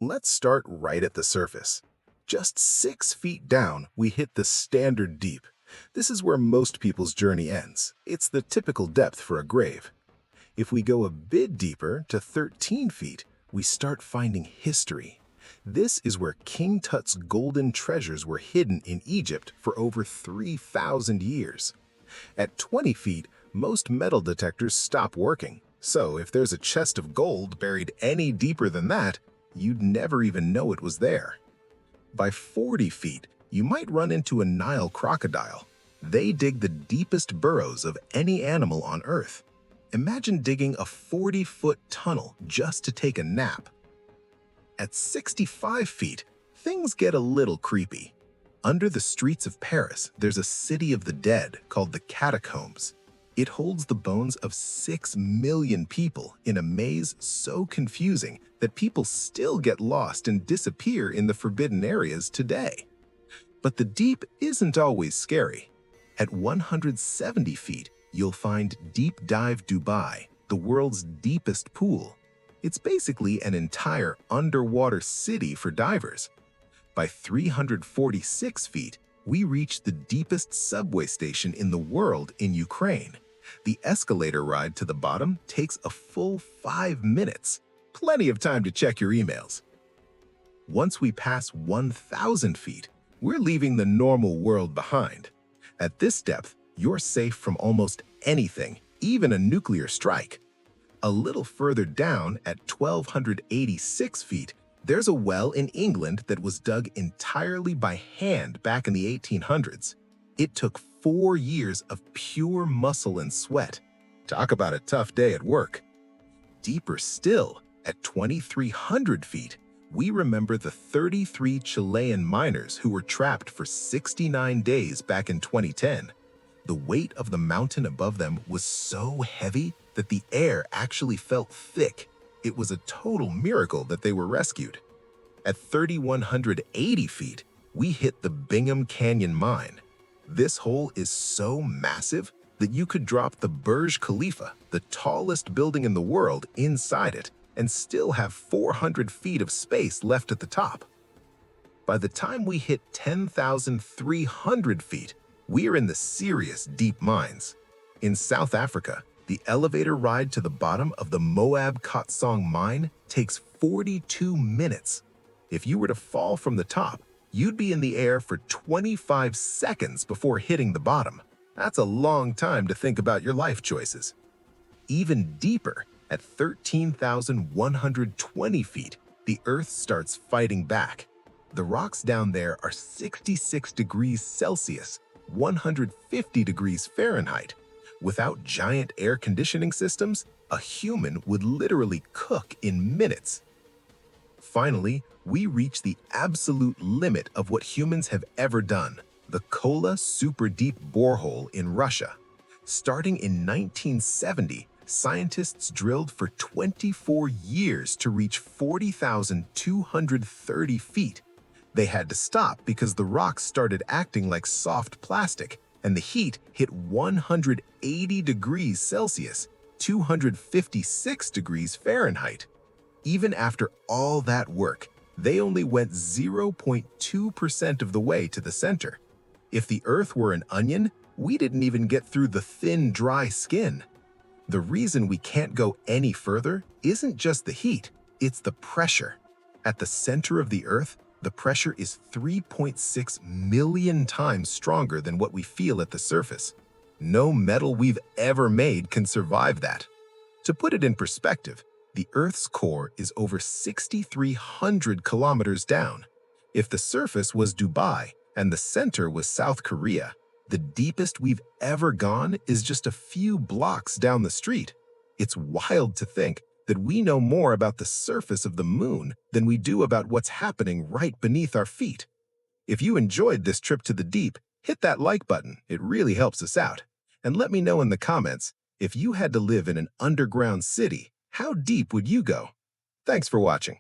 Let's start right at the surface. Just 6 feet down, we hit the standard deep. This is where most people's journey ends. It's the typical depth for a grave. If we go a bit deeper, to 13 feet, we start finding history. This is where King Tut's golden treasures were hidden in Egypt for over 3,000 years. At 20 feet, most metal detectors stop working. So if there's a chest of gold buried any deeper than that, you'd never even know it was there. By 40 feet, you might run into a Nile crocodile. They dig the deepest burrows of any animal on Earth. Imagine digging a 40-foot tunnel just to take a nap. At 65 feet, things get a little creepy. Under the streets of Paris, there's a city of the dead called the Catacombs. It holds the bones of 6 million people in a maze so confusing that people still get lost and disappear in the forbidden areas today. But the deep isn't always scary. At 170 feet, you'll find Deep Dive Dubai, the world's deepest pool. It's basically an entire underwater city for divers. By 346 feet, we reach the deepest subway station in the world in Ukraine. The escalator ride to the bottom takes a full 5 minutes. Plenty of time to check your emails. Once we pass 1,000 feet, we're leaving the normal world behind. At this depth, you're safe from almost anything, even a nuclear strike. A little further down, at 1,286 feet, there's a well in England that was dug entirely by hand back in the 1800s. It took 4 years of pure muscle and sweat. Talk about a tough day at work. Deeper still, at 2,300 feet, we remember the 33 Chilean miners who were trapped for 69 days back in 2010. The weight of the mountain above them was so heavy that the air actually felt thick. It was a total miracle that they were rescued. At 3,180 feet, we hit the Bingham Canyon mine. This hole is so massive that you could drop the Burj Khalifa, the tallest building in the world, inside it and still have 400 feet of space left at the top. By the time we hit 10,300 feet, we're in the serious deep mines. In South Africa, the elevator ride to the bottom of the Moab Khotsong mine takes 42 minutes. If you were to fall from the top, you'd be in the air for 25 seconds before hitting the bottom. That's a long time to think about your life choices. Even deeper, at 13,120 feet, the Earth starts fighting back. The rocks down there are 66 degrees Celsius, 150 degrees Fahrenheit. Without giant air conditioning systems, a human would literally cook in minutes. Finally, we reach the absolute limit of what humans have ever done, the Kola Superdeep Borehole in Russia. Starting in 1970, scientists drilled for 24 years to reach 40,230 feet. They had to stop because the rocks started acting like soft plastic, and the heat hit 180 degrees Celsius, 256 degrees Fahrenheit. Even after all that work, they only went 0.2% of the way to the center. If the Earth were an onion, we didn't even get through the thin, dry skin. The reason we can't go any further isn't just the heat, it's the pressure. At the center of the Earth, the pressure is 3.6 million times stronger than what we feel at the surface. No metal we've ever made can survive that. To put it in perspective, the Earth's core is over 6,300 kilometers down. If the surface was Dubai and the center was South Korea, the deepest we've ever gone is just a few blocks down the street. It's wild to think that we know more about the surface of the moon than we do about what's happening right beneath our feet. If you enjoyed this trip to the deep, hit that like button. It really helps us out. And let me know in the comments, if you had to live in an underground city, how deep would you go? Thanks for watching.